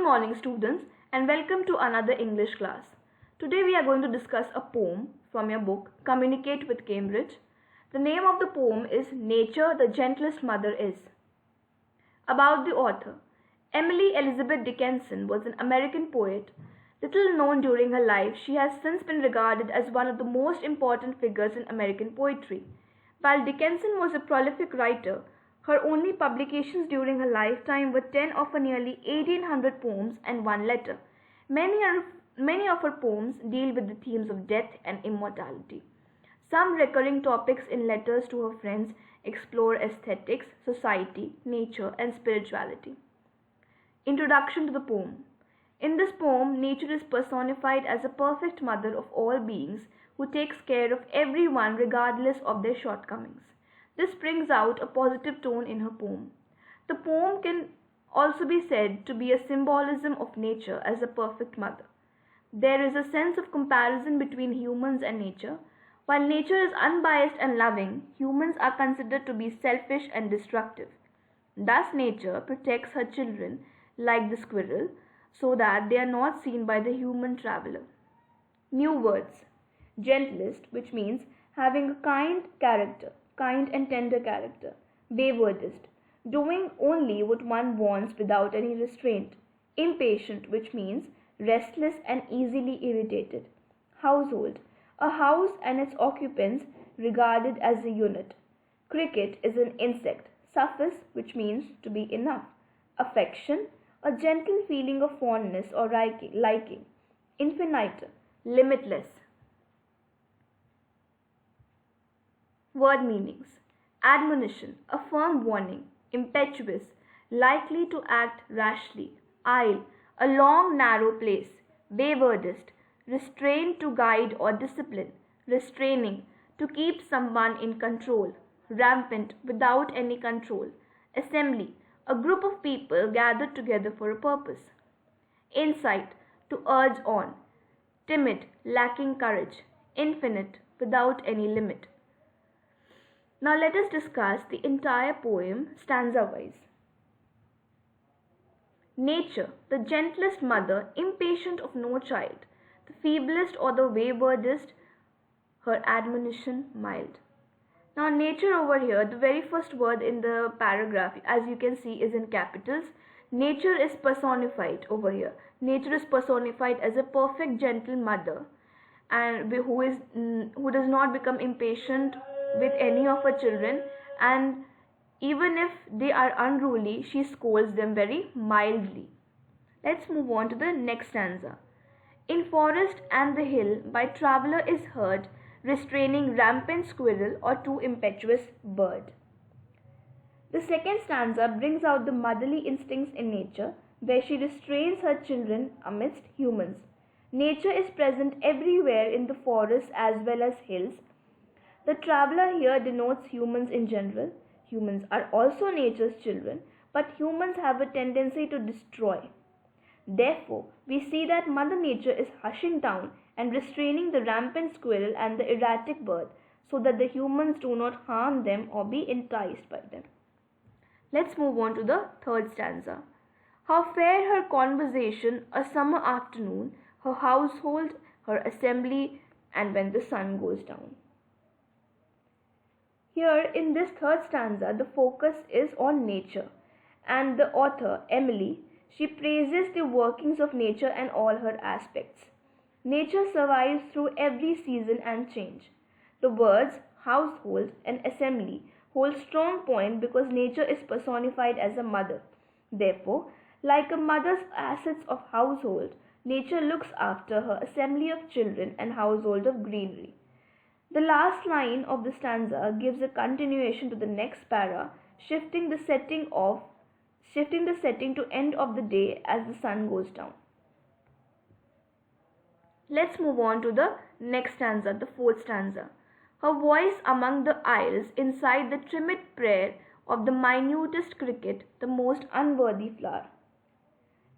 morning, students, and welcome to another English class. Today we are going to discuss a poem from your book, Communicate with Cambridge. The name of the poem is Nature, the Gentlest Mother Is. About the author. Emily Elizabeth Dickinson was an American poet. Little known during her life, she has since been regarded as one of the most important figures in American poetry. While Dickinson was a prolific writer, her only publications during her lifetime were 10 of her nearly 1,800 poems and one letter. Many of her poems deal with the themes of death and immortality. Some recurring topics in letters to her friends explore aesthetics, society, nature, and spirituality. Introduction to the poem. In this poem, nature is personified as a perfect mother of all beings who takes care of everyone regardless of their shortcomings. This brings out a positive tone in her poem. The poem can also be said to be a symbolism of nature as a perfect mother. There is a sense of comparison between humans and nature. While nature is unbiased and loving, humans are considered to be selfish and destructive. Thus, nature protects her children, like the squirrel, so that they are not seen by the human traveler. New words. Gentlest, which means having a kind and tender character. Waywardest, doing only what one wants without any restraint. Impatient, which means restless and easily irritated. Household, a house and its occupants regarded as a unit. Cricket is an insect. Suffice, which means to be enough. Affection, a gentle feeling of fondness or liking. Infinite, limitless. Word meanings. Admonition, a firm warning. Impetuous, likely to act rashly. Aisle, a long narrow place. Waywardest, restrained to guide or discipline. Restraining, to keep someone in control. Rampant, without any control. Assembly, a group of people gathered together for a purpose. Insight, to urge on. Timid, lacking courage. Infinite, without any limit. Now let us discuss the entire poem stanza-wise. Nature, the gentlest mother, impatient of no child, the feeblest or the waywardest, her admonition mild. Now nature over here, the very first word in the paragraph, as you can see, is in capitals. Nature is personified over here. Nature is personified as a perfect gentle mother, and who does not become impatient with any of her children, and even if they are unruly, she scolds them very mildly. Let's move on to the next stanza. In forest and the hill by traveller is heard, restraining rampant squirrel or too impetuous bird. The second stanza brings out the motherly instincts in nature, where she restrains her children amidst humans. Nature is present everywhere in the forests as well as hills. The traveller here denotes humans in general. Humans are also nature's children, but humans have a tendency to destroy. Therefore, we see that Mother Nature is hushing down and restraining the rampant squirrel and the erratic bird so that the humans do not harm them or be enticed by them. Let's move on to the third stanza. How fair her conversation, a summer afternoon, her household, her assembly, and when the sun goes down. Here in this third stanza, the focus is on nature, and the author, Emily, she praises the workings of nature and all her aspects. Nature survives through every season and change. The words household and assembly hold strong point because nature is personified as a mother. Therefore, like a mother's assets of household, nature looks after her assembly of children and household of greenery. The last line of the stanza gives a continuation to the next para, shifting the setting to end of the day as the sun goes down. Let's move on to the next stanza, the fourth stanza. Her voice among the isles inside the timid prayer of the minutest cricket, the most unworthy flower.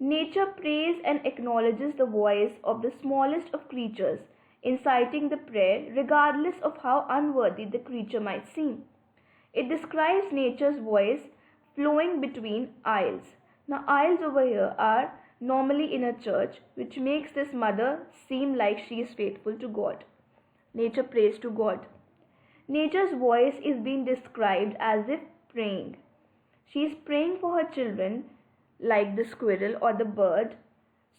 Nature prays and acknowledges the voice of the smallest of creatures, inciting the prayer regardless of how unworthy the creature might seem. It describes nature's voice flowing between isles. Now isles over here are normally in a church, which makes this mother seem like she is faithful to God. Nature prays to God. Nature's voice is being described as if praying. She is praying for her children, like the squirrel or the bird,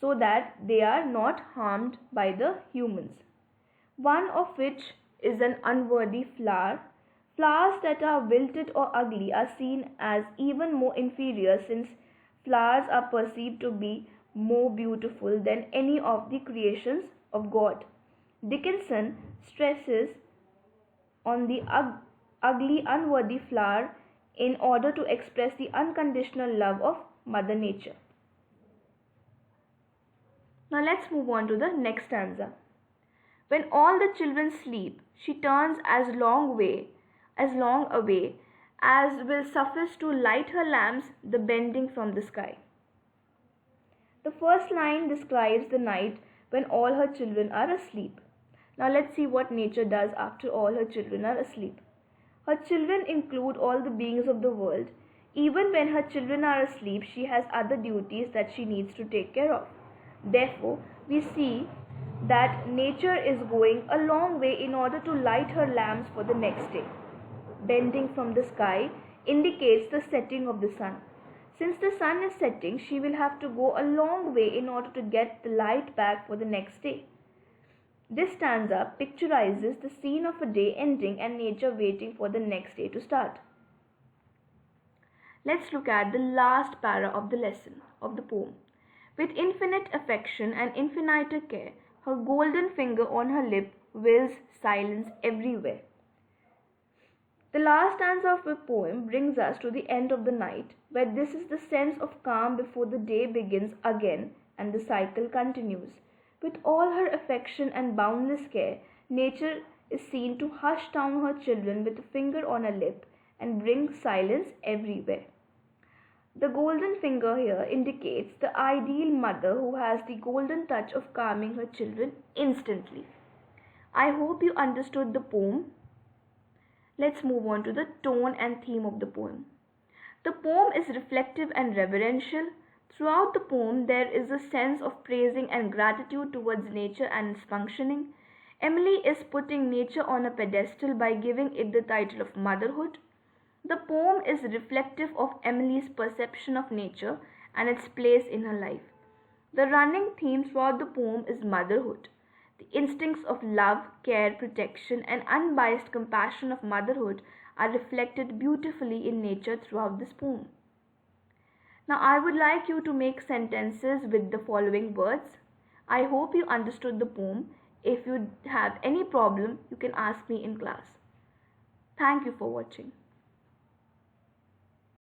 so that they are not harmed by the humans. One of which is an unworthy flower. Flowers that are wilted or ugly are seen as even more inferior, since flowers are perceived to be more beautiful than any of the creations of God. Dickinson stresses on the ugly, unworthy flower in order to express the unconditional love of Mother Nature. Now let's move on to the next stanza. When all the children sleep, she turns as long away as will suffice to light her lamps, the bending from the sky. The first line describes the night when all her children are asleep. Now let's see what nature does after all her children are asleep. Her children include all the beings of the world. Even when her children are asleep, she has other duties that she needs to take care of. Therefore, we see that nature is going a long way in order to light her lamps for the next day. Bending from the sky indicates the setting of the sun. Since the sun is setting, she will have to go a long way in order to get the light back for the next day. This stanza picturizes the scene of a day ending and nature waiting for the next day to start. Let's look at the last para of the lesson, of the poem. With infinite affection and infinite care, her golden finger on her lip wills silence everywhere. The last stanza of the poem brings us to the end of the night, where this is the sense of calm before the day begins again and the cycle continues. With all her affection and boundless care, nature is seen to hush down her children with a finger on her lip and bring silence everywhere. The golden finger here indicates the ideal mother who has the golden touch of calming her children instantly. I hope you understood the poem. Let's move on to the tone and theme of the poem. The poem is reflective and reverential. Throughout the poem, there is a sense of praising and gratitude towards nature and its functioning. Emily is putting nature on a pedestal by giving it the title of motherhood. The poem is reflective of Emily's perception of nature and its place in her life. The running theme throughout the poem is motherhood. The instincts of love, care, protection, and unbiased compassion of motherhood are reflected beautifully in nature throughout this poem. Now, I would like you to make sentences with the following words. I hope you understood the poem. If you have any problem, you can ask me in class. Thank you for watching.